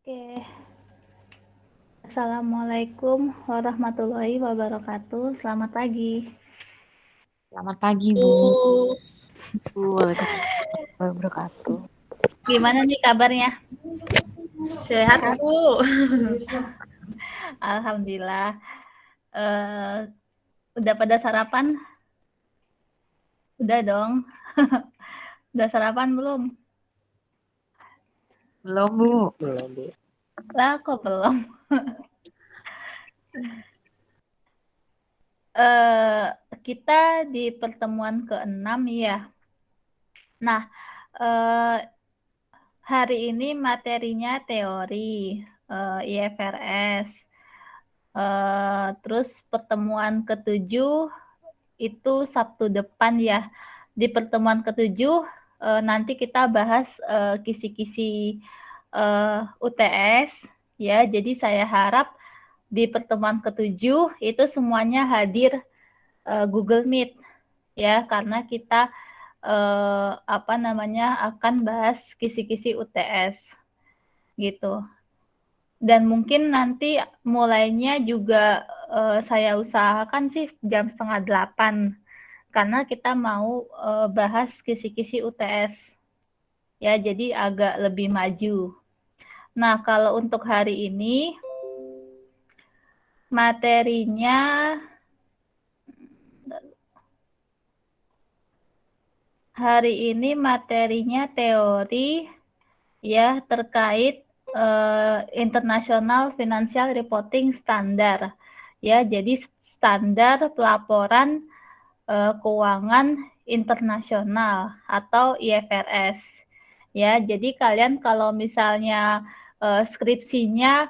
Oke. Assalamualaikum warahmatullahi wabarakatuh. Selamat pagi. Selamat pagi, Bu. Waalaikumsalam warahmatullahi wabarakatuh. Gimana nih kabarnya? Sehat, Bu. Alhamdulillah. Udah pada sarapan? Udah dong. Udah sarapan belum? Belum, Bu. Lah, kok belum? Kita di pertemuan ke-6 ya. Nah, hari ini materinya teori IFRS. Terus pertemuan ke-7 itu Sabtu depan ya. Di pertemuan ke-7 nanti kita bahas kisi-kisi UTS ya. Jadi saya harap di pertemuan ke-7 itu semuanya hadir Google Meet ya, karena kita akan bahas kisi-kisi UTS gitu. Dan mungkin nanti mulainya juga saya usahakan sih jam 7:30 karena kita mau bahas kisi-kisi UTS ya, jadi agak lebih maju. Nah, kalau untuk hari ini materinya teori ya terkait International Financial Reporting Standard ya, jadi standar pelaporan keuangan internasional atau IFRS ya. Jadi kalian kalau misalnya skripsinya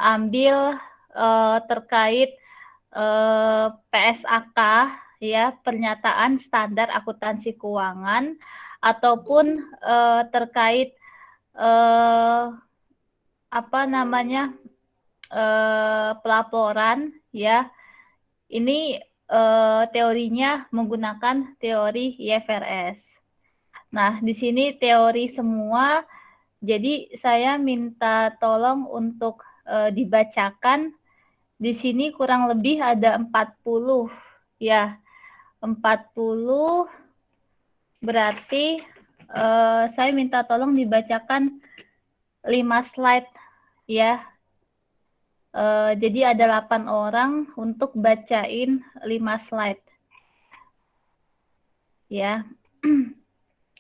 ambil terkait PSAK ya, pernyataan standar akuntansi keuangan, ataupun terkait pelaporan ya. Ini teorinya menggunakan teori IFRS. Nah, di sini teori semua, jadi saya minta tolong untuk dibacakan. Di sini kurang lebih ada 40 ya. 40 berarti saya minta tolong dibacakan 5 slide ya. Jadi ada 8 orang untuk bacain 5 slide. Ya.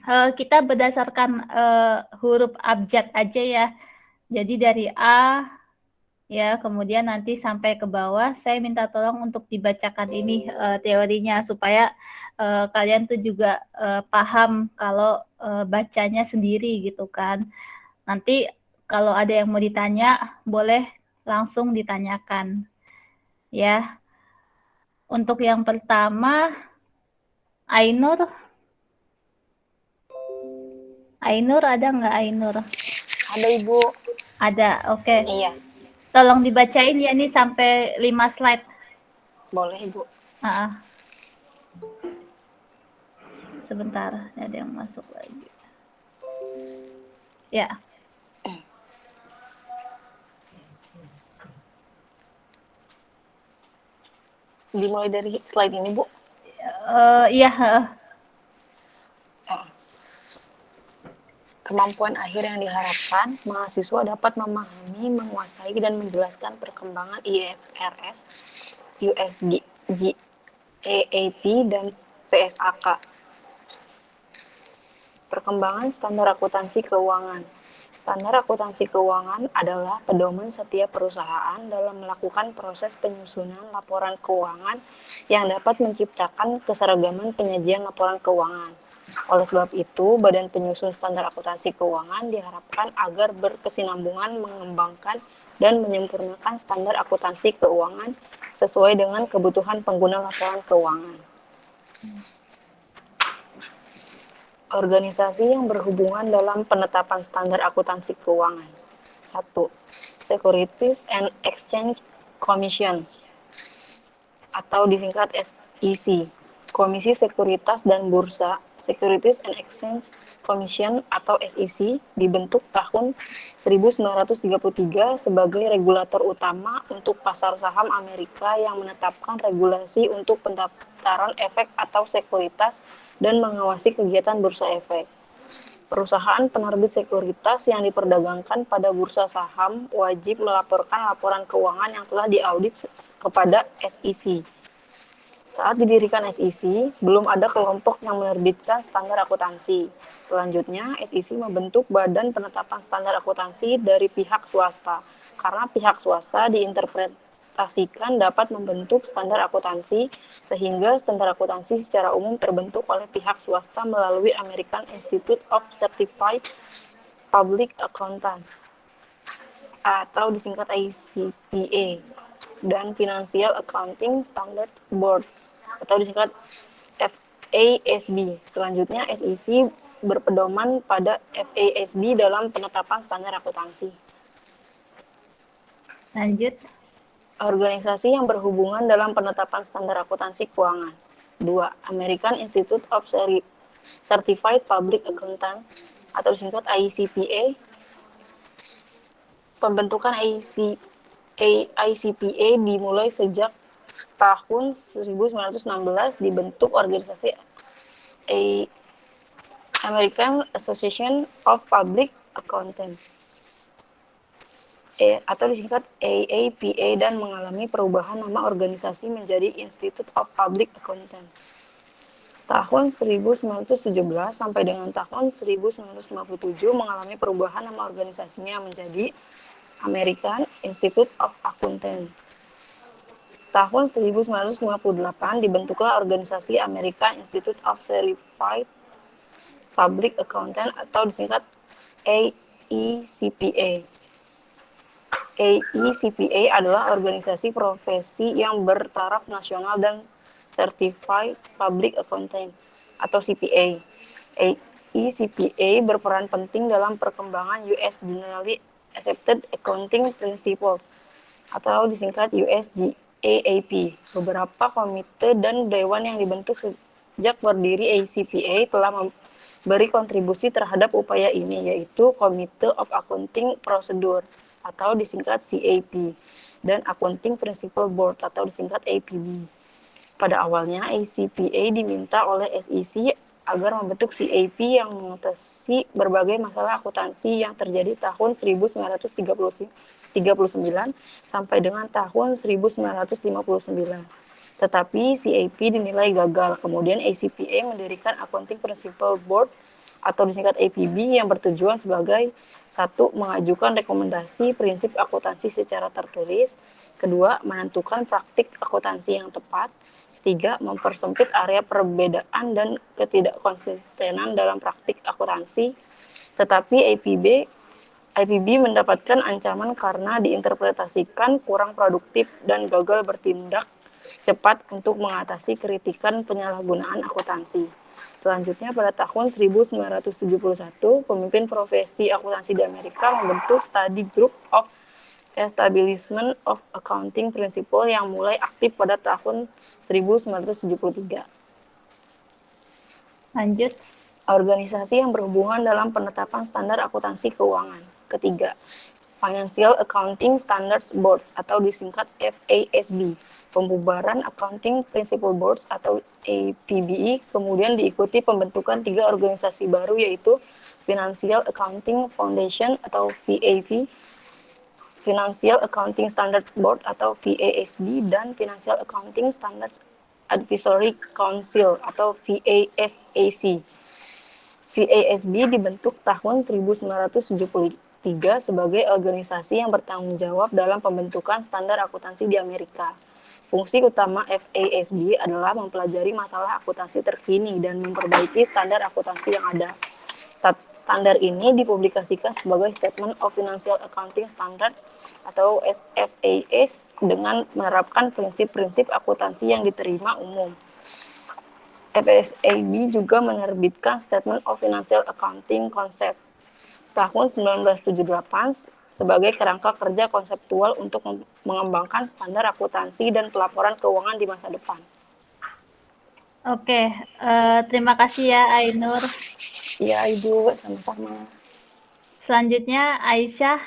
Kita berdasarkan huruf abjad aja ya. Jadi dari A ya, kemudian nanti sampai ke bawah. Saya minta tolong untuk dibacakan ini teorinya supaya kalian tuh juga paham kalau bacanya sendiri gitu kan. Nanti kalau ada yang mau ditanya, boleh langsung ditanyakan. Ya. Untuk yang pertama, Ainur ada nggak Ainur? Ada, Ibu. Ada, oke. Iya. Tolong dibacain ya, ini sampai 5 slide. Boleh, Ibu. Sebentar, ada yang masuk lagi. Ya. Dimulai dari slide ini, Bu. Iya. Kemampuan akhir yang diharapkan, mahasiswa dapat memahami, menguasai, dan menjelaskan perkembangan IFRS, USG, GAAP, dan PSAK. Perkembangan standar akuntansi keuangan. Standar akuntansi keuangan adalah pedoman setiap perusahaan dalam melakukan proses penyusunan laporan keuangan yang dapat menciptakan keseragaman penyajian laporan keuangan. Oleh sebab itu, Badan Penyusun Standar Akuntansi Keuangan diharapkan agar berkesinambungan mengembangkan dan menyempurnakan standar akuntansi keuangan sesuai dengan kebutuhan pengguna laporan keuangan. Organisasi yang berhubungan dalam penetapan standar akuntansi keuangan. 1. Securities and Exchange Commission atau disingkat SEC. Komisi Sekuritas dan Bursa Securities and Exchange Commission atau SEC dibentuk tahun 1933 sebagai regulator utama untuk pasar saham Amerika yang menetapkan regulasi untuk pendaftaran efek atau sekuritas dan mengawasi kegiatan bursa efek. Perusahaan penerbit sekuritas yang diperdagangkan pada bursa saham wajib melaporkan laporan keuangan yang telah diaudit kepada SEC. Saat didirikan SEC, belum ada kelompok yang menerbitkan standar akuntansi. Selanjutnya, SEC membentuk Badan Penetapan Standar Akuntansi dari pihak swasta, karena pihak swasta diinterpretasikan dapat membentuk standar akuntansi, sehingga standar akuntansi secara umum terbentuk oleh pihak swasta melalui American Institute of Certified Public Accountants, atau disingkat ICPA, dan Financial Accounting Standards Board, atau disingkat FASB. Selanjutnya, SEC berpedoman pada FASB dalam penetapan standar akuntansi. Lanjut. Organisasi yang berhubungan dalam penetapan standar akuntansi keuangan. 2. American Institute of Certified Public Accountant, atau disingkat ICPA. Pembentukan ICPA dimulai sejak tahun 1916. Dibentuk organisasi American Association of Public Accountants atau disingkat AAPA dan mengalami perubahan nama organisasi menjadi Institute of Public Accountants. Tahun 1917 sampai dengan tahun 1957 mengalami perubahan nama organisasinya menjadi American Institute of Accountants. Tahun 1958 dibentuklah organisasi American Institute of Certified Public Accountants atau disingkat AECPA. AECPA adalah organisasi profesi yang bertaraf nasional dan Certified Public Accountant atau CPA. AECPA berperan penting dalam perkembangan US Generally Accepted Accounting Principles atau disingkat USGAAP. Beberapa komite dan dewan yang dibentuk sejak berdiri AECPA telah memberi kontribusi terhadap upaya ini, yaitu Committee of Accounting Procedure atau disingkat CAP dan Accounting Principle Board atau disingkat APB. Pada awalnya AECPA diminta oleh SEC agar membentuk CAP yang mengatasi berbagai masalah akuntansi yang terjadi tahun 1939 sampai dengan tahun 1959. Tetapi CAP dinilai gagal. Kemudian AECPA mendirikan Accounting Principle Board atau disingkat APB yang bertujuan sebagai 1. Mengajukan rekomendasi prinsip akuntansi secara tertulis. 2. Menentukan praktik akuntansi yang tepat. 3. Mempersempit area perbedaan dan ketidakkonsistenan dalam praktik akuntansi. Tetapi IPB mendapatkan ancaman karena diinterpretasikan kurang produktif dan gagal bertindak cepat untuk mengatasi kritikan penyalahgunaan akuntansi. Selanjutnya, pada tahun 1971, pemimpin profesi akuntansi di Amerika membentuk Study Group of Establishment of Accounting Principles yang mulai aktif pada tahun 1973. Lanjut. Organisasi yang berhubungan dalam penetapan standar akuntansi keuangan. Ketiga, Financial Accounting Standards Board atau disingkat FASB. Pembubaran Accounting Principle Boards atau APBE kemudian diikuti pembentukan 3 organisasi baru, yaitu Financial Accounting Foundation atau VAF, Financial Accounting Standards Board atau VASB, dan Financial Accounting Standards Advisory Council atau VASAC. VASB dibentuk tahun 1973 sebagai organisasi yang bertanggung jawab dalam pembentukan standar akuntansi di Amerika. Fungsi utama FASB adalah mempelajari masalah akuntansi terkini dan memperbaiki standar akuntansi yang ada. Standar ini dipublikasikan sebagai Statement of Financial Accounting Standard atau SFAS dengan menerapkan prinsip-prinsip akuntansi yang diterima umum. FASB juga menerbitkan Statement of Financial Accounting Concept tahun 1978 sebagai kerangka kerja konseptual untuk mengembangkan standar akuntansi dan pelaporan keuangan di masa depan. Oke, terima kasih ya Ainur. Ya, Ibu, sama-sama. Selanjutnya Aisyah.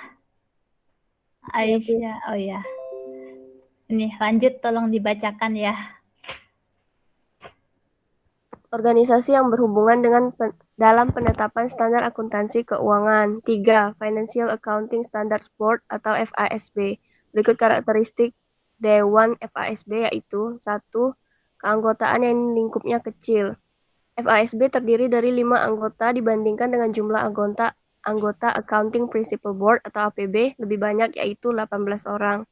Ya, Bu. Aisyah, oh ya. Ini lanjut tolong dibacakan ya. Organisasi yang berhubungan dengan dalam penetapan standar akuntansi keuangan. 3. Financial Accounting Standards Board atau FASB. Berikut karakteristik Dewan FASB yaitu 1. Keanggotaan yang lingkupnya kecil. FASB terdiri dari 5 anggota dibandingkan dengan jumlah anggota Accounting Principal Board atau APB lebih banyak yaitu 18 orang.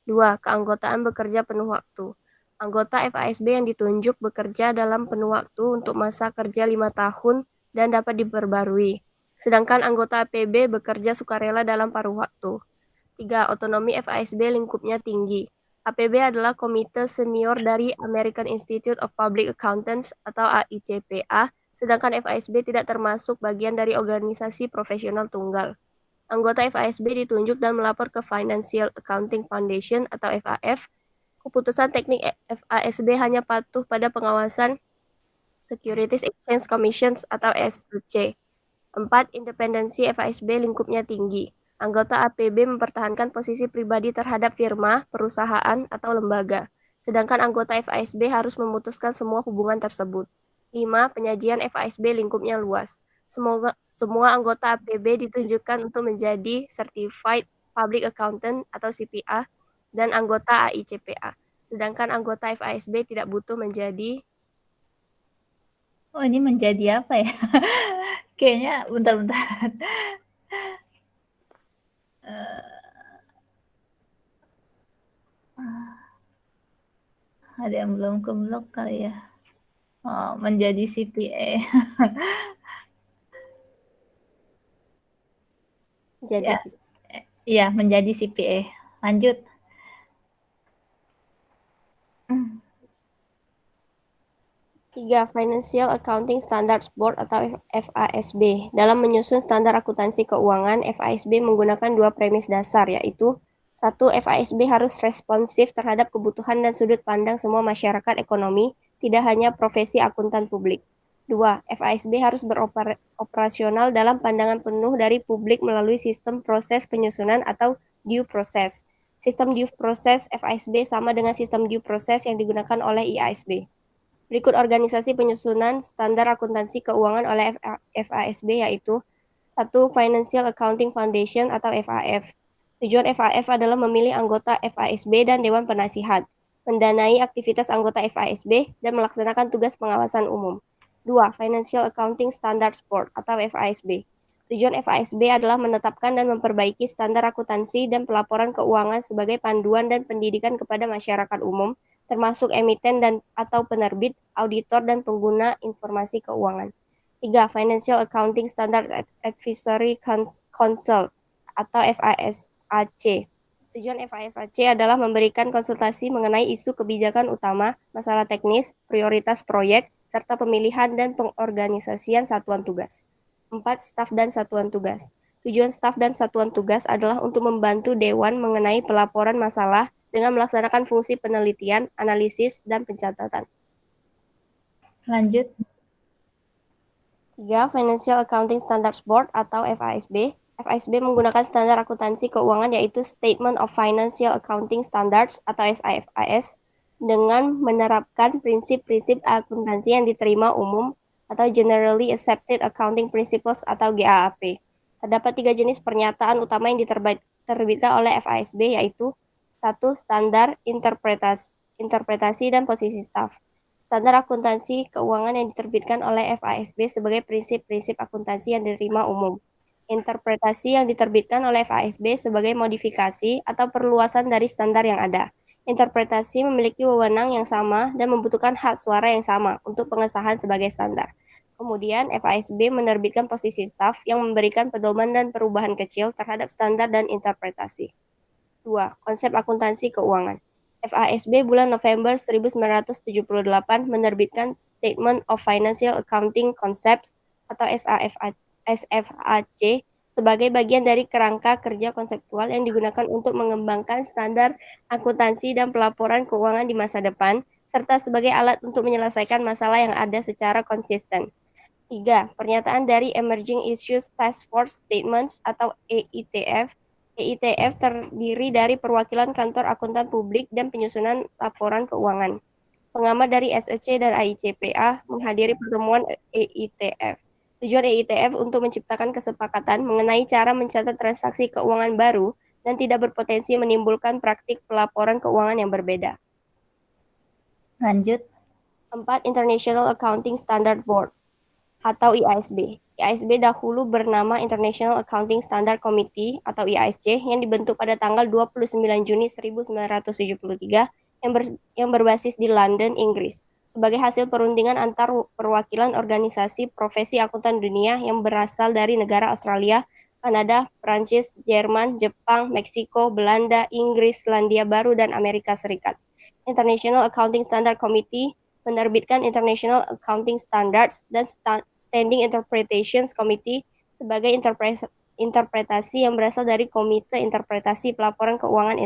2. Keanggotaan bekerja penuh waktu. Anggota FASB yang ditunjuk bekerja dalam penuh waktu untuk masa kerja 5 tahun dan dapat diperbarui. Sedangkan anggota APB bekerja sukarela dalam paruh waktu. 3. Otonomi FASB lingkupnya tinggi. APB adalah komite senior dari American Institute of Public Accountants atau AICPA, sedangkan FASB tidak termasuk bagian dari organisasi profesional tunggal. Anggota FASB ditunjuk dan melapor ke Financial Accounting Foundation atau FAF. Keputusan teknik FASB hanya patuh pada pengawasan Securities Exchange Commissions atau SEC. 4. Independensi FASB lingkupnya tinggi. Anggota APB mempertahankan posisi pribadi terhadap firma, perusahaan, atau lembaga. Sedangkan anggota FASB harus memutuskan semua hubungan tersebut. 5. Penyajian FASB lingkupnya luas. Semua anggota APB ditunjukkan untuk menjadi Certified Public Accountant atau CPA dan anggota AICPA. Sedangkan anggota FASB tidak butuh menjadi. Oh, ini menjadi apa ya? Kayaknya bentar-bentar. Ada yang belum keblok kali ya. Oh, menjadi CPA. Jadi Ya. Iya, menjadi CPA. Lanjut. 3. Financial Accounting Standards Board atau FASB. Dalam menyusun standar akuntansi keuangan, FASB menggunakan 2 premis dasar, yaitu 1. FASB harus responsif terhadap kebutuhan dan sudut pandang semua masyarakat ekonomi, tidak hanya profesi akuntan publik. 2. FASB harus beroperasional dalam pandangan penuh dari publik melalui sistem proses penyusunan atau due process. Sistem due process FASB sama dengan sistem due process yang digunakan oleh IASB. Berikut organisasi penyusunan standar akuntansi keuangan oleh FASB yaitu 1. Financial Accounting Foundation atau FAF. Tujuan FAF adalah memilih anggota FASB dan Dewan Penasihat, mendanai aktivitas anggota FASB, dan melaksanakan tugas pengawasan umum. 2. Financial Accounting Standards Board atau FASB. Tujuan FASB adalah menetapkan dan memperbaiki standar akuntansi dan pelaporan keuangan sebagai panduan dan pendidikan kepada masyarakat umum, termasuk emiten dan atau penerbit, auditor, dan pengguna informasi keuangan. 3. Financial Accounting Standard Advisory Council atau FASAC. Tujuan FASAC adalah memberikan konsultasi mengenai isu kebijakan utama, masalah teknis, prioritas proyek, serta pemilihan dan pengorganisasian satuan tugas. 4. Staf dan satuan tugas. Tujuan staf dan satuan tugas adalah untuk membantu Dewan mengenai pelaporan masalah dengan melaksanakan fungsi penelitian, analisis, dan pencatatan. Lanjut. 3. Financial Accounting Standards Board atau FASB. FASB menggunakan standar akuntansi keuangan yaitu Statement of Financial Accounting Standards atau SAFAS dengan menerapkan prinsip-prinsip akuntansi yang diterima umum atau Generally Accepted Accounting Principles atau GAAP. Terdapat 3 jenis pernyataan utama yang diterbitkan oleh FASB yaitu 1. Standar interpretasi dan posisi staf. Standar akuntansi keuangan yang diterbitkan oleh FASB sebagai prinsip-prinsip akuntansi yang diterima umum. Interpretasi yang diterbitkan oleh FASB sebagai modifikasi atau perluasan dari standar yang ada. Interpretasi memiliki wewenang yang sama dan membutuhkan hak suara yang sama untuk pengesahan sebagai standar. Kemudian, FASB menerbitkan posisi staf yang memberikan pedoman dan perubahan kecil terhadap standar dan interpretasi. 2. Konsep akuntansi keuangan. FASB bulan November 1978 menerbitkan Statement of Financial Accounting Concepts atau SFAC sebagai bagian dari kerangka kerja konseptual yang digunakan untuk mengembangkan standar akuntansi dan pelaporan keuangan di masa depan, serta sebagai alat untuk menyelesaikan masalah yang ada secara konsisten. 3. Pernyataan dari Emerging Issues Task Force Statements atau EITF. EITF terdiri dari perwakilan kantor akuntan publik dan penyusunan laporan keuangan. Pengamat dari SEC dan AICPA menghadiri pertemuan EITF. Tujuan EITF untuk menciptakan kesepakatan mengenai cara mencatat transaksi keuangan baru dan tidak berpotensi menimbulkan praktik pelaporan keuangan yang berbeda. Lanjut. 4. International Accounting Standard Board atau IASB. IASB dahulu bernama International Accounting Standard Committee atau IASC yang dibentuk pada tanggal 29 Juni 1973 yang berbasis di London, Inggris. Sebagai hasil perundingan antar perwakilan organisasi profesi akuntan dunia yang berasal dari negara Australia, Kanada, Prancis, Jerman, Jepang, Meksiko, Belanda, Inggris, Selandia Baru, dan Amerika Serikat. International Accounting Standard Committee menerbitkan International Accounting Standards dan Standing Interpretations Committee sebagai interpretasi yang berasal dari Komite Interpretasi Pelaporan Keuangan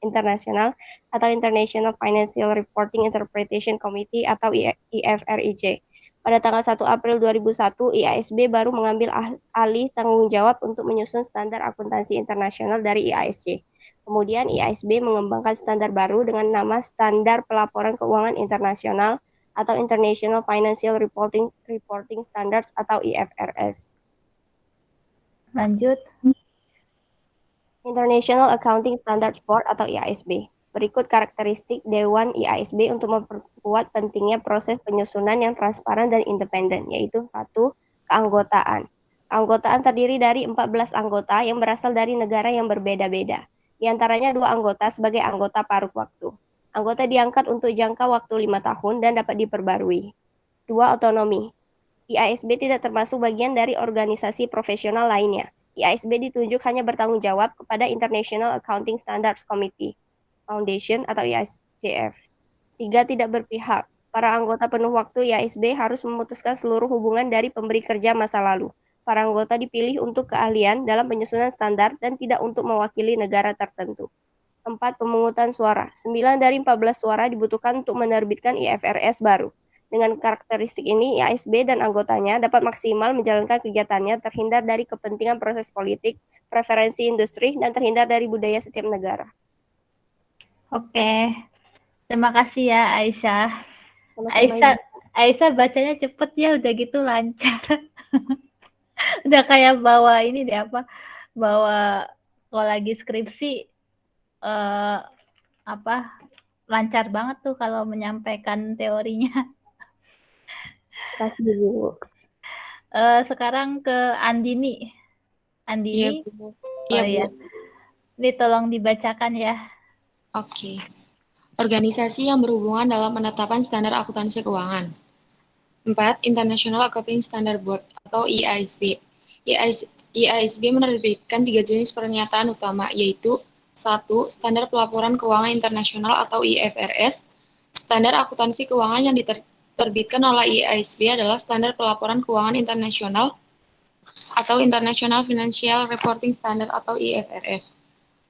Internasional atau International Financial Reporting Interpretation Committee atau IFRIC. Pada tanggal 1 April 2001, IASB baru mengambil alih tanggung jawab untuk menyusun standar akuntansi internasional dari IASC. Kemudian IASB mengembangkan standar baru dengan nama Standar Pelaporan Keuangan Internasional atau International Financial Reporting Standards atau IFRS. Lanjut. International Accounting Standards Board atau IASB. Berikut karakteristik Dewan IASB untuk memperkuat pentingnya proses penyusunan yang transparan dan independen, yaitu 1. Keanggotaan. Keanggotaan terdiri dari 14 anggota yang berasal dari negara yang berbeda-beda. Di antaranya 2 anggota sebagai anggota paruh waktu. Anggota diangkat untuk jangka waktu 5 tahun dan dapat diperbarui. 2. Otonomi. IASB tidak termasuk bagian dari organisasi profesional lainnya. IASB ditunjuk hanya bertanggung jawab kepada International Accounting Standards Committee Foundation atau IASCF. 3. Tidak berpihak. Para anggota penuh waktu IASB harus memutuskan seluruh hubungan dari pemberi kerja masa lalu. Para anggota dipilih untuk keahlian dalam penyusunan standar dan tidak untuk mewakili negara tertentu. 4. Pemungutan suara. 9 dari 14 suara dibutuhkan untuk menerbitkan IFRS baru. Dengan karakteristik ini, IASB dan anggotanya dapat maksimal menjalankan kegiatannya terhindar dari kepentingan proses politik, preferensi industri, dan terhindar dari budaya setiap negara. Oke. Terima kasih ya Aisyah. Sama-sama, Aisyah bacanya cepet ya, udah gitu lancar. Udah kayak bawa ini deh bawa kalau lagi skripsi lancar banget tuh kalau menyampaikan teorinya. Terima kasih, Bu. Sekarang ke Andini. Iya, Bu. Iya, Bu. Iya. Ini tolong dibacakan ya. Oke. Organisasi yang berhubungan dalam penetapan standar akuntansi keuangan. 4. International Accounting Standard Board atau IASB. IASB menerbitkan 3 jenis pernyataan utama, yaitu 1. Standar Pelaporan Keuangan Internasional atau IFRS. Standar akuntansi keuangan yang diterbitkan oleh IASB adalah Standar Pelaporan Keuangan Internasional atau International Financial Reporting Standard atau IFRS.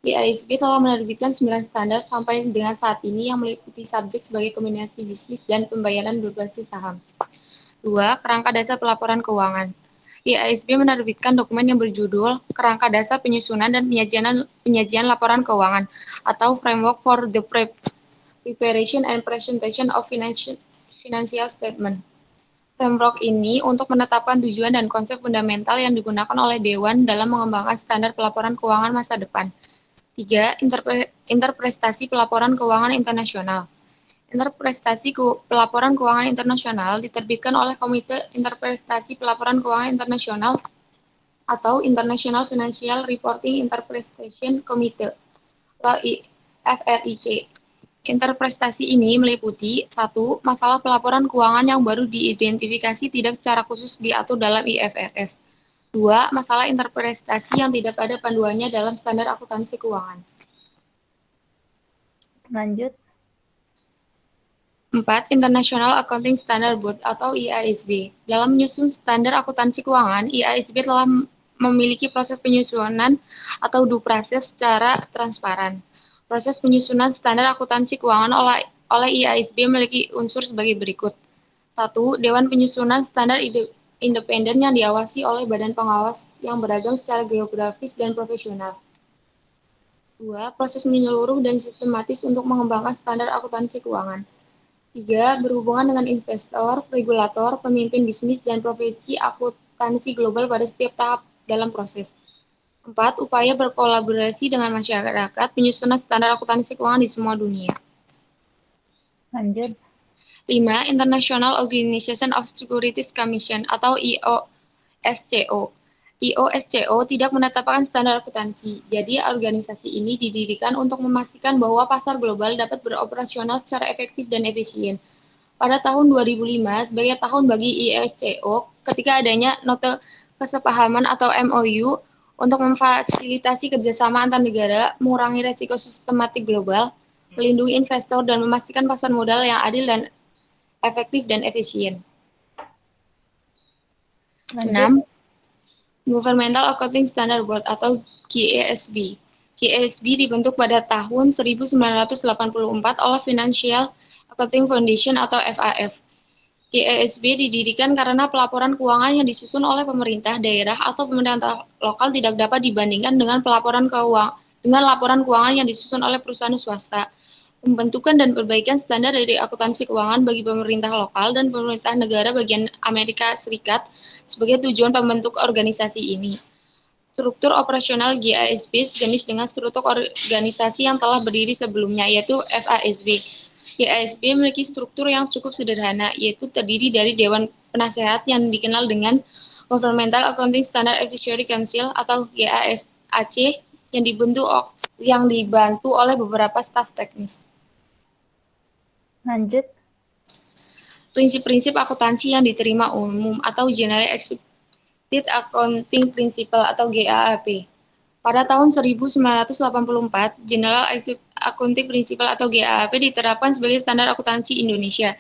IASB telah menerbitkan 9 standar sampai dengan saat ini yang meliputi subjek sebagai kombinasi bisnis dan pembayaran berbasis saham. 2. Kerangka dasar pelaporan keuangan. IASB menerbitkan dokumen yang berjudul Kerangka Dasar Penyusunan dan Penyajian Laporan Keuangan atau Framework for the Preparation and Presentation of Financial Statement. Framework ini untuk menetapkan tujuan dan konsep fundamental yang digunakan oleh Dewan dalam mengembangkan standar pelaporan keuangan masa depan. 3. Interpretasi pelaporan keuangan internasional. Interpretasi pelaporan keuangan internasional diterbitkan oleh Komite Interpretasi Pelaporan Keuangan Internasional atau International Financial Reporting Interpretation Committee atau IFRIC. Interpretasi ini meliputi 1. Masalah pelaporan keuangan yang baru diidentifikasi tidak secara khusus diatur dalam IFRS. 2. Masalah interpretasi yang tidak ada panduannya dalam standar akuntansi keuangan. Lanjut. 4. International Accounting Standard Board atau IASB. Dalam menyusun standar akuntansi keuangan, IASB telah memiliki proses penyusunan atau due process secara transparan. Proses penyusunan standar akuntansi keuangan oleh IASB memiliki unsur sebagai berikut. 1. Dewan Penyusunan Standar Independen yang diawasi oleh badan pengawas yang beragam secara geografis dan profesional. 2. Proses menyeluruh dan sistematis untuk mengembangkan standar akuntansi keuangan. 3. Berhubungan dengan investor, regulator, pemimpin bisnis, dan profesi akuntansi global pada setiap tahap dalam proses. 4. Upaya berkolaborasi dengan masyarakat, penyusunan standar akuntansi keuangan di semua dunia. Lanjut. 5. International Organization of Securities Commission atau IOSCO. IOSCO tidak menetapkan standar akuntansi, jadi organisasi ini didirikan untuk memastikan bahwa pasar global dapat beroperasional secara efektif dan efisien. Pada tahun 2005, sebagai tahun bagi IOSCO, ketika adanya note kesepahaman atau MOU untuk memfasilitasi kerjasama antar negara, mengurangi resiko sistematik global, melindungi investor, dan memastikan pasar modal yang adil dan efektif dan efisien. 6. Governmental Accounting Standard Board atau GASB. GASB dibentuk pada tahun 1984 oleh Financial Accounting Foundation atau FAF. GASB didirikan karena pelaporan keuangan yang disusun oleh pemerintah daerah atau pemerintah lokal tidak dapat dibandingkan dengan laporan keuangan yang disusun oleh perusahaan swasta. Pembentukan dan perbaikan standar dari akuntansi keuangan bagi pemerintah lokal dan pemerintah negara bagian Amerika Serikat sebagai tujuan pembentuk organisasi ini. Struktur operasional GASB sejenis dengan struktur organisasi yang telah berdiri sebelumnya, yaitu FASB. GASB memiliki struktur yang cukup sederhana, yaitu terdiri dari Dewan Penasehat yang dikenal dengan Governmental Accounting Standard Advisory Council atau GASAC yang dibantu oleh beberapa staf teknis. Lanjut. Prinsip-prinsip akuntansi yang diterima umum atau Generally Accepted Accounting Principle atau GAAP. Pada tahun 1984, General Accounting Principle atau GAAP diterapkan sebagai standar akuntansi Indonesia.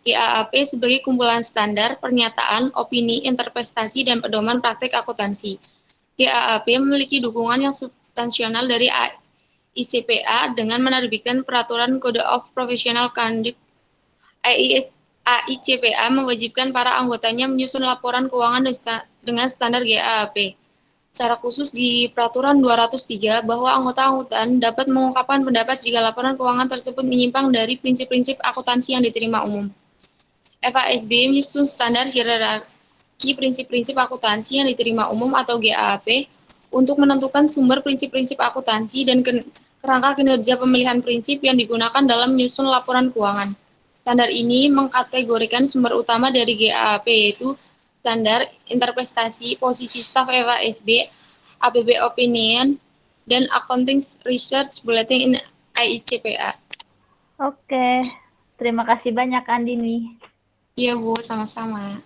GAAP sebagai kumpulan standar, pernyataan, opini, interpretasi, dan pedoman praktik akuntansi. GAAP memiliki dukungan yang substansial dari ICPA dengan menerbitkan Peraturan Code of Professional Conduct. AICPA mewajibkan para anggotanya menyusun laporan keuangan dengan standar GAAP. Secara khusus di Peraturan 203 bahwa anggota dapat mengungkapkan pendapat jika laporan keuangan tersebut menyimpang dari prinsip-prinsip akuntansi yang diterima umum. FASB menyusun standar hierarki prinsip-prinsip akuntansi yang diterima umum atau GAAP untuk menentukan sumber prinsip-prinsip akuntansi dan kerangka kinerja pemilihan prinsip yang digunakan dalam menyusun laporan keuangan. Standar ini mengkategorikan sumber utama dari GAAP, yaitu standar, interpretasi, posisi staf FASB, APB Opinion, dan Accounting Research Bulletin in ICPA. Oke. Terima kasih banyak, Andini. Iya, Bu, sama-sama.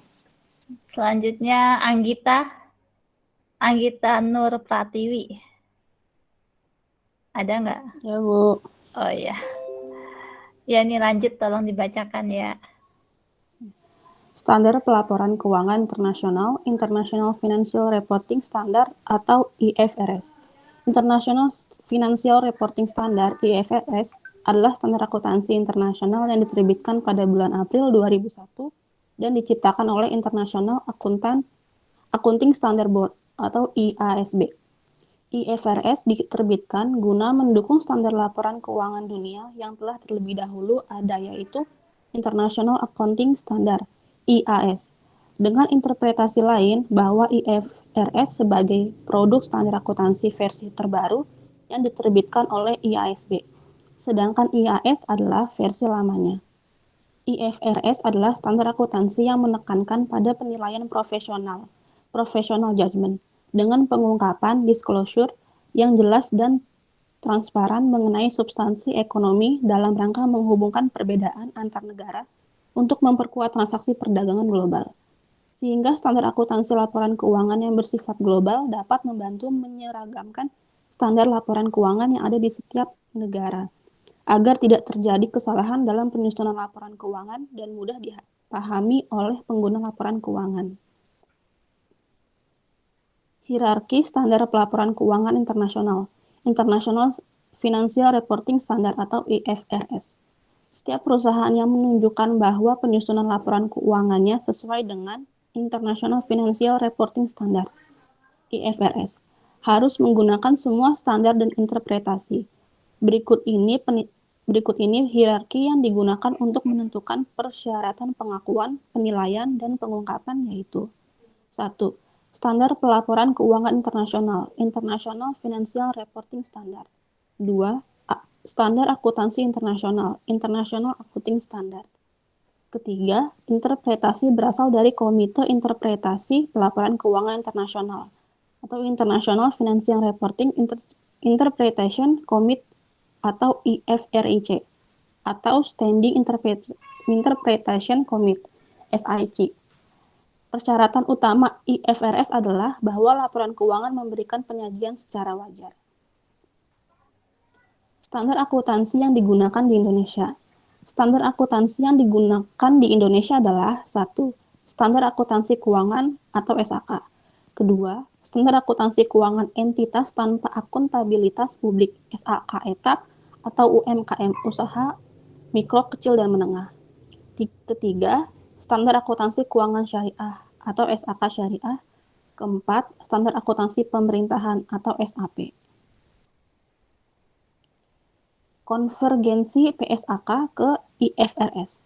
Selanjutnya, Anggita Nur Pratiwi. Ada nggak? Ya, Bu. Oh iya. Ya, ini lanjut, tolong dibacakan ya. Standar Pelaporan Keuangan Internasional, International Financial Reporting Standard atau IFRS. International Financial Reporting Standard (IFRS) adalah standar akuntansi internasional yang diterbitkan pada bulan April 2001 dan diciptakan oleh International Accounting Standard Board atau IASB. IFRS diterbitkan guna mendukung standar laporan keuangan dunia yang telah terlebih dahulu ada, yaitu International Accounting Standard IAS, dengan interpretasi lain bahwa IFRS sebagai produk standar akuntansi versi terbaru yang diterbitkan oleh IASB, sedangkan IAS adalah versi lamanya. IFRS adalah standar akuntansi yang menekankan pada penilaian profesional judgment, dengan pengungkapan disclosure yang jelas dan transparan mengenai substansi ekonomi dalam rangka menghubungkan perbedaan antar negara untuk memperkuat transaksi perdagangan global. Sehingga standar akuntansi laporan keuangan yang bersifat global dapat membantu menyeragamkan standar laporan keuangan yang ada di setiap negara, agar tidak terjadi kesalahan dalam penyusunan laporan keuangan dan mudah dipahami oleh pengguna laporan keuangan. Hierarki Standar Pelaporan Keuangan Internasional, International Financial Reporting Standard atau IFRS. Setiap perusahaan yang menunjukkan bahwa penyusunan laporan keuangannya sesuai dengan International Financial Reporting Standard (IFRS) harus menggunakan semua standar dan interpretasi. Berikut ini hierarki yang digunakan untuk menentukan persyaratan pengakuan, penilaian, dan pengungkapan, yaitu 1. Standar pelaporan keuangan internasional (International Financial Reporting Standard). 2. Standar akuntansi internasional (International Accounting Standard). Ketiga, interpretasi berasal dari Komite Interpretasi Pelaporan Keuangan Internasional atau International Financial Reporting Interpretation Committee atau IFRIC atau Standing Interpretation Committee. Persyaratan utama IFRS adalah bahwa laporan keuangan memberikan penyajian secara wajar. Standar akuntansi yang digunakan di Indonesia. Standar akuntansi yang digunakan di Indonesia adalah 1. Standar akuntansi keuangan atau SAK. Kedua, standar akuntansi keuangan entitas tanpa akuntabilitas publik SAK etap atau UMKM usaha mikro, kecil, dan menengah. Ketiga, standar akuntansi keuangan syariah atau SAK syariah. Keempat, standar akuntansi pemerintahan atau SAP. Konvergensi PSAK ke IFRS.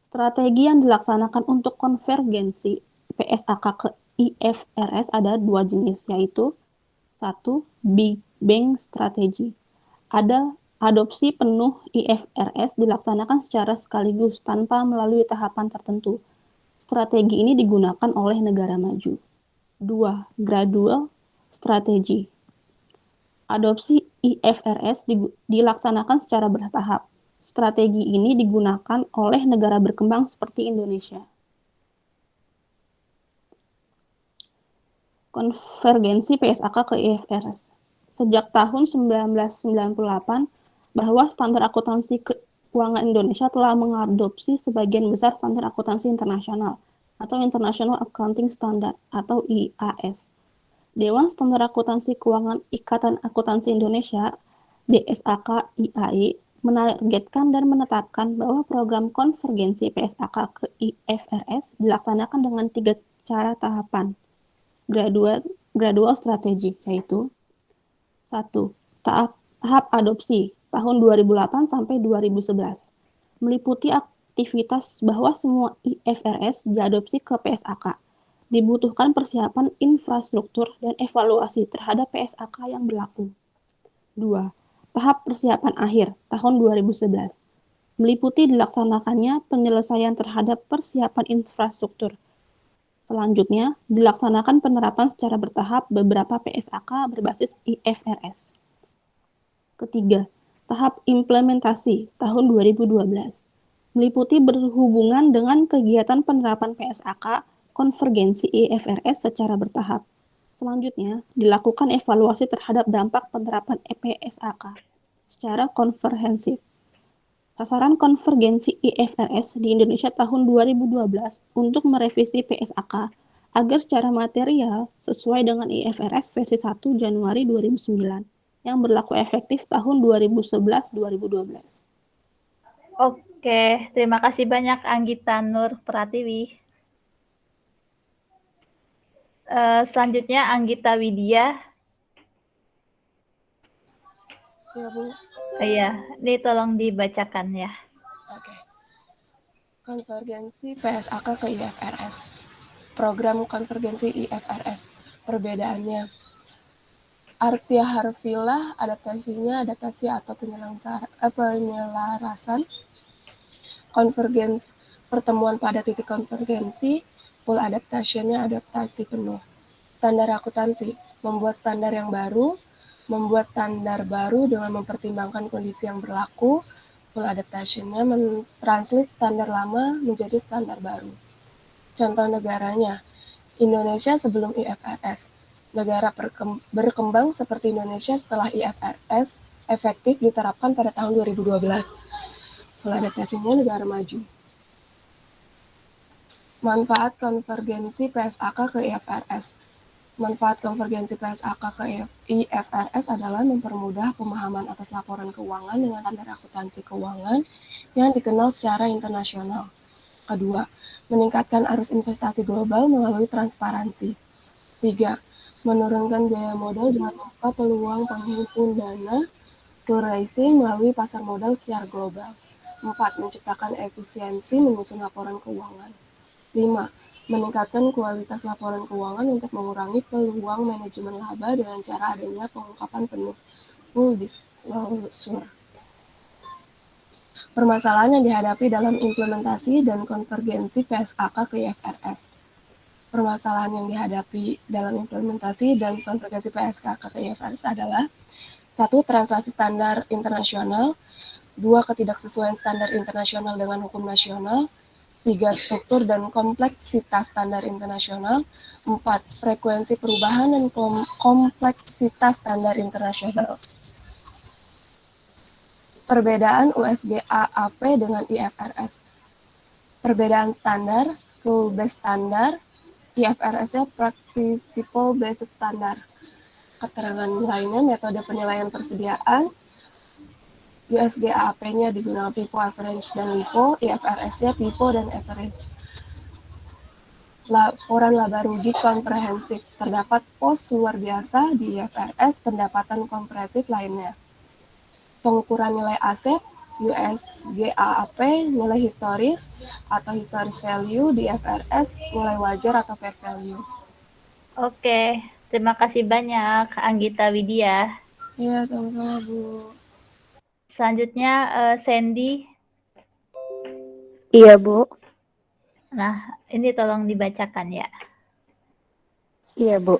Strategi yang dilaksanakan untuk konvergensi PSAK ke IFRS ada dua jenis, yaitu 1. Big Bang Strategy. Ada adopsi penuh IFRS dilaksanakan secara sekaligus tanpa melalui tahapan tertentu. Strategi ini digunakan oleh negara maju. 2. Gradual Strategy. Adopsi IFRS dilaksanakan secara bertahap. Strategi ini digunakan oleh negara berkembang seperti Indonesia. Konvergensi PSAK ke IFRS. Sejak tahun 1998, bahwa standar akuntansi keuangan Indonesia telah mengadopsi sebagian besar standar akuntansi internasional atau International Accounting Standard atau IAS. Dewan Standar Akuntansi Keuangan Ikatan Akuntansi Indonesia (DSAK IAI) menargetkan dan menetapkan bahwa program konvergensi PSAK ke IFRS dilaksanakan dengan 3 cara tahapan gradual strategi, yaitu 1. Tahap adopsi tahun 2008 sampai 2011 meliputi aktivitas bahwa semua IFRS diadopsi ke PSAK. Dibutuhkan persiapan infrastruktur dan evaluasi terhadap PSAK yang berlaku. 2. Tahap persiapan akhir tahun 2011 meliputi dilaksanakannya penyelesaian terhadap persiapan infrastruktur. Selanjutnya, dilaksanakan penerapan secara bertahap beberapa PSAK berbasis IFRS. Ketiga, tahap implementasi tahun 2012 meliputi berhubungan dengan kegiatan penerapan PSAK konvergensi IFRS secara bertahap. Selanjutnya, dilakukan evaluasi terhadap dampak penerapan PSAK secara komprehensif. Sasaran konvergensi IFRS di Indonesia tahun 2012 untuk merevisi PSAK agar secara material sesuai dengan IFRS versi 1 Januari 2009 yang berlaku efektif tahun 2011-2012. Oke, terima kasih banyak Anggita Nur Pratiwi. Selanjutnya Anggita Widya. Ya, Bu. Iya, ini tolong dibacakan ya. Oke. Konvergensi PSAK ke IFRS. Program konvergensi IFRS. Perbedaannya. Artia harfiah adaptasinya adaptasi atau penyelarasan. Konvergensi pertemuan pada titik konvergensi. Full adaptationnya adaptasi penuh. Standar akuntansi membuat standar yang baru, membuat standar baru dengan mempertimbangkan kondisi yang berlaku. Full adaptationnya mentranslate standar lama menjadi standar baru. Contoh negaranya, Indonesia sebelum IFRS. Negara berkembang seperti Indonesia setelah IFRS efektif diterapkan pada tahun 2012. Full adaptasinya negara maju. Manfaat konvergensi PSAK ke IFRS. Manfaat konvergensi PSAK ke IFRS adalah mempermudah pemahaman atas laporan keuangan dengan standar akuntansi keuangan yang dikenal secara internasional. Kedua, meningkatkan arus investasi global melalui transparansi. 3. Menurunkan biaya modal dengan membuka peluang penghimpun dana fundraising melalui pasar modal secara global. 4. Menciptakan efisiensi menyusun laporan keuangan. 5. Meningkatkan kualitas laporan keuangan untuk mengurangi peluang manajemen laba dengan cara adanya pengungkapan penuh full disclosure. Permasalahan yang dihadapi dalam implementasi dan konvergensi PSAK ke IFRS. Permasalahan yang dihadapi dalam implementasi dan konvergensi PSAK ke IFRS adalah 1. Translasi standar internasional. 2. Ketidaksesuaian standar internasional dengan hukum nasional. 3. Struktur dan kompleksitas standar internasional. 4. Frekuensi perubahan dan kompleksitas standar internasional. Perbedaan USG AAP dengan IFRS. Perbedaan standar, rule-based standar, IFRS-nya Participle Based Standard. Keterangan lainnya, metode penilaian persediaan, USG AAP-nya digunakan FIFO average dan LIFO, IFRS-nya FIFO dan average. Laporan laba rugi komprehensif. Terdapat pos luar biasa di IFRS, pendapatan komprehensif lainnya. Pengukuran nilai aset, USG AAP, nilai historis atau historis value, di IFRS, nilai wajar atau fair value. Oke, terima kasih banyak Anggita Widya. Iya, sama-sama Bu. Selanjutnya Sandy. Iya, Bu. Nah, ini tolong dibacakan ya. Iya, Bu.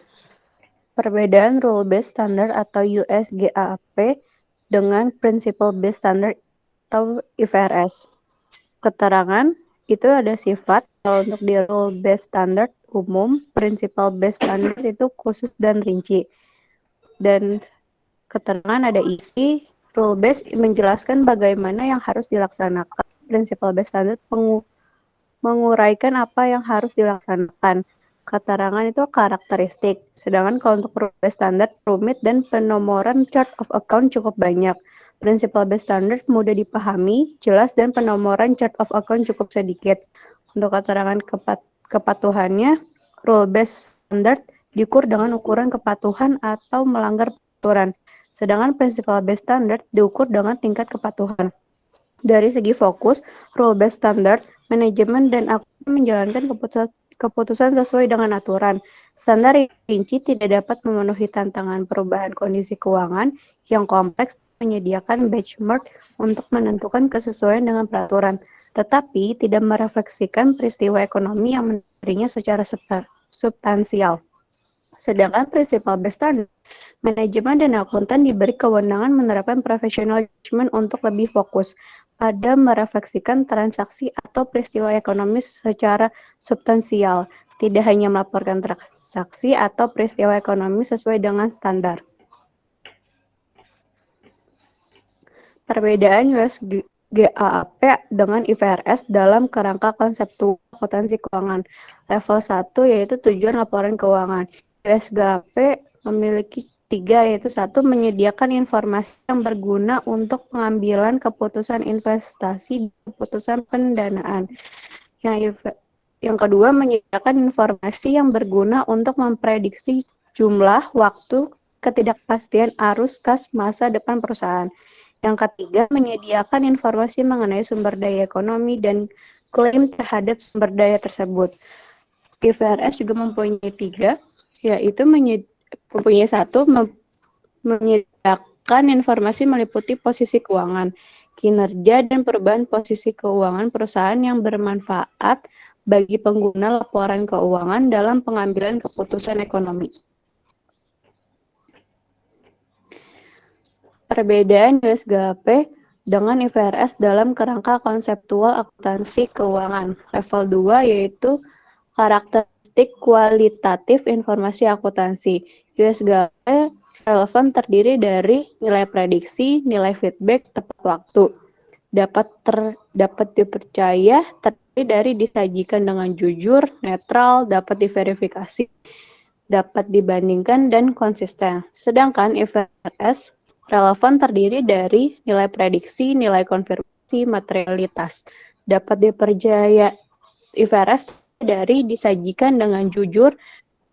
Perbedaan rule-based standard atau USGAAP dengan principle-based standard atau IFRS. Keterangan itu ada sifat, kalau untuk di rule-based standard umum, principle-based standard itu khusus dan rinci. Dan keterangan ada isi, rule-based menjelaskan bagaimana yang harus dilaksanakan, principle-based standard menguraikan apa yang harus dilaksanakan. Keterangan itu karakteristik, sedangkan kalau untuk rule-based standard rumit dan penomoran chart of account cukup banyak. Principle-based standard mudah dipahami, jelas, dan penomoran chart of account cukup sedikit. Untuk keterangan kepatuhannya, rule-based standard diukur dengan ukuran kepatuhan atau melanggar peraturan, sedangkan principle-based standard diukur dengan tingkat kepatuhan. Dari segi fokus, rule-based standard, manajemen dan akuntan menjalankan keputusan sesuai dengan aturan. Standar yang rinci tidak dapat memenuhi tantangan perubahan kondisi keuangan yang kompleks, menyediakan benchmark untuk menentukan kesesuaian dengan peraturan, tetapi tidak merefleksikan peristiwa ekonomi yang menandainya secara substansial. Sedangkan principle-based standard, manajemen dan akuntan diberi kewenangan menerapkan professional judgment untuk lebih fokus pada merefleksikan transaksi atau peristiwa ekonomi secara substansial, tidak hanya melaporkan transaksi atau peristiwa ekonomi sesuai dengan standar. Perbedaan USGAAP dengan IFRS dalam kerangka konseptual akuntansi keuangan. Level 1 yaitu tujuan laporan keuangan. USGAAP memiliki 3, yaitu 1. Menyediakan informasi yang berguna untuk pengambilan keputusan investasi dan keputusan pendanaan. Yang kedua, menyediakan informasi yang berguna untuk memprediksi jumlah, waktu, ketidakpastian arus kas masa depan perusahaan. Yang ketiga, menyediakan informasi mengenai sumber daya ekonomi dan klaim terhadap sumber daya tersebut. IFRS juga mempunyai 3, yaitu mempunyai 1, menyediakan informasi meliputi posisi keuangan, kinerja, dan perubahan posisi keuangan perusahaan yang bermanfaat bagi pengguna laporan keuangan dalam pengambilan keputusan ekonomi. Perbedaan USGAAP dengan IFRS dalam kerangka konseptual akuntansi keuangan. Level 2 yaitu karakteristik kualitatif informasi akuntansi. USGAAP relevan terdiri dari nilai prediksi, nilai feedback, tepat waktu. Dapat dipercaya, terdiri dari disajikan dengan jujur, netral, dapat diverifikasi, dapat dibandingkan dan konsisten. Sedangkan IFRS relevan terdiri dari nilai prediksi, nilai konfirmasi, materialitas. Dapat dipercaya IFRS dari disajikan dengan jujur,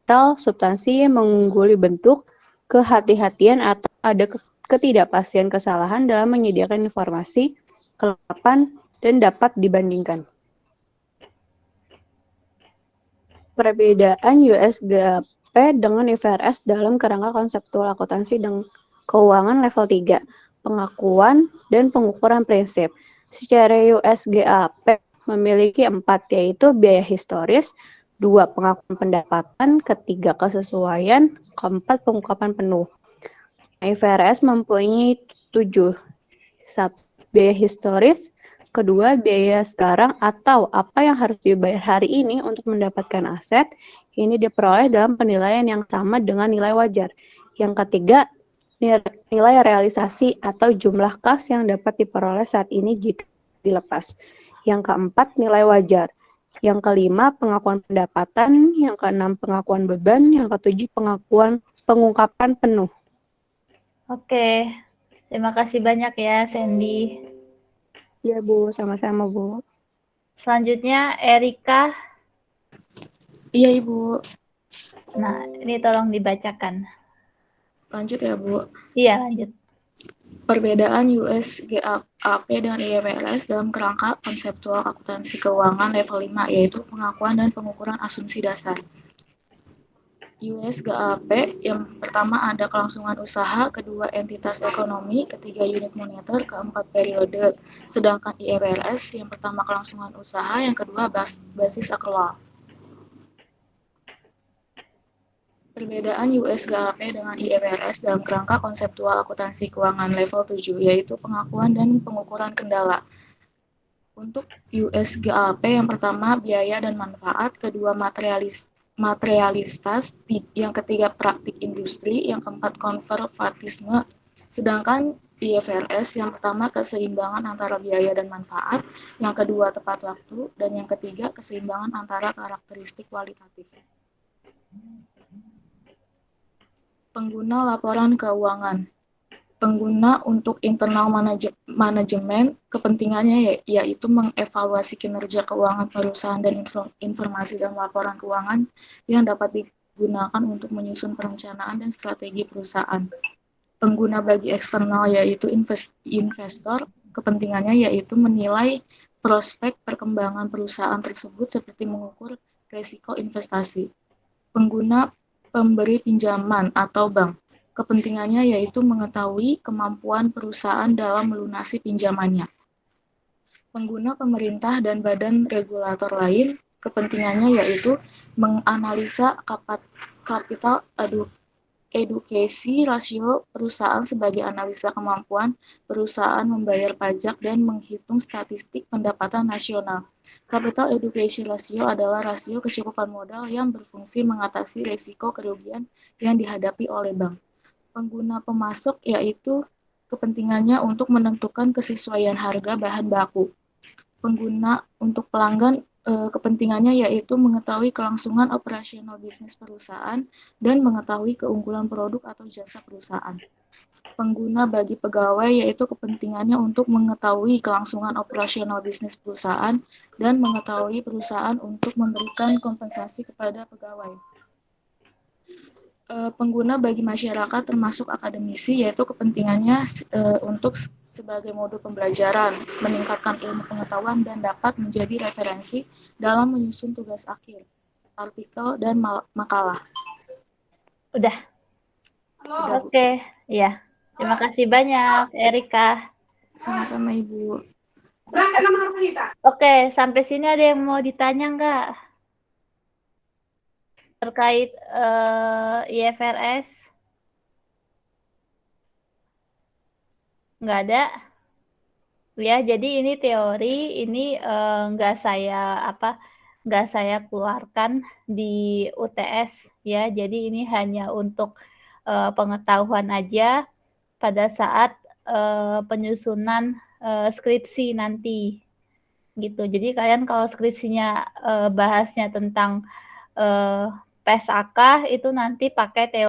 netral, substansi, mengungguli bentuk, kehati-hatian atau ada ketidakpastian kesalahan dalam menyediakan informasi, kelengkapan, dan dapat dibandingkan. Perbedaan US GAAP dengan IFRS dalam kerangka konseptual akuntansi dan keuangan level 3, pengakuan dan pengukuran prinsip. Secara US GAAP memiliki 4, yaitu biaya historis, 2 pengakuan pendapatan, ketiga kesesuaian, keempat pengungkapan penuh. IFRS mempunyai 7, 1 biaya historis, kedua, biaya sekarang atau apa yang harus dibayar hari ini untuk mendapatkan aset. Ini diperoleh dalam penilaian yang sama dengan nilai wajar. Yang ketiga, nilai realisasi atau jumlah kas yang dapat diperoleh saat ini jika dilepas. Yang keempat, nilai wajar. Yang kelima, pengakuan pendapatan. Yang keenam, pengakuan beban. Yang ketujuh, pengungkapan penuh. Oke, terima kasih banyak ya Sandy. Ya Bu, sama-sama Bu. Selanjutnya Erika. Iya Ibu. Nah, ini tolong dibacakan. Lanjut ya Bu. Iya, lanjut. Perbedaan US GAAP dengan IFRS dalam kerangka konseptual akuntansi keuangan level 5, yaitu pengakuan dan pengukuran asumsi dasar. US GAAP yang pertama ada kelangsungan usaha, kedua entitas ekonomi, ketiga unit moneter, keempat periode. Sedangkan IFRS yang pertama kelangsungan usaha, yang kedua basis akrual. Perbedaan US GAAP dengan IFRS dalam kerangka konseptual akuntansi keuangan level 7, yaitu pengakuan dan pengukuran kendala. Untuk US GAAP yang pertama biaya dan manfaat, kedua materialitas, yang ketiga praktik industri, yang keempat konservatisme. Sedangkan IFRS yang pertama keseimbangan antara biaya dan manfaat, yang kedua tepat waktu, dan yang ketiga keseimbangan antara karakteristik kualitatif. Pengguna laporan keuangan. Pengguna untuk internal manajemen kepentingannya yaitu mengevaluasi kinerja keuangan perusahaan dan informasi dalam laporan keuangan yang dapat digunakan untuk menyusun perencanaan dan strategi perusahaan. Pengguna bagi eksternal yaitu investor, kepentingannya yaitu menilai prospek perkembangan perusahaan tersebut seperti mengukur risiko investasi. Pengguna pemberi pinjaman atau bank, kepentingannya yaitu mengetahui kemampuan perusahaan dalam melunasi pinjamannya. Pengguna pemerintah dan badan regulator lain, kepentingannya yaitu menganalisa capital adequacy rasio perusahaan sebagai analisa kemampuan perusahaan membayar pajak dan menghitung statistik pendapatan nasional. Capital adequacy ratio adalah rasio kecukupan modal yang berfungsi mengatasi risiko kerugian yang dihadapi oleh bank. Pengguna pemasok yaitu kepentingannya untuk menentukan kesesuaian harga bahan baku. Pengguna untuk pelanggan kepentingannya yaitu mengetahui kelangsungan operasional bisnis perusahaan dan mengetahui keunggulan produk atau jasa perusahaan. Pengguna bagi pegawai yaitu kepentingannya untuk mengetahui kelangsungan operasional bisnis perusahaan dan mengetahui perusahaan untuk memberikan kompensasi kepada pegawai. Pengguna bagi masyarakat termasuk akademisi yaitu kepentingannya untuk sebagai modul pembelajaran, meningkatkan ilmu pengetahuan dan dapat menjadi referensi dalam menyusun tugas akhir, artikel dan makalah. Udah. Oke, ya. Terima kasih banyak Erika. Sama-sama Ibu. Oke, sampai sini ada yang mau ditanya nggak? Terkait IFRS? Nggak ada? Ya, jadi ini teori, ini nggak saya keluarkan di UTS ya. Jadi ini hanya untuk pengetahuan aja pada saat penyusunan skripsi nanti gitu. Jadi kalian kalau skripsinya bahasnya tentang PES AK itu nanti pakai teori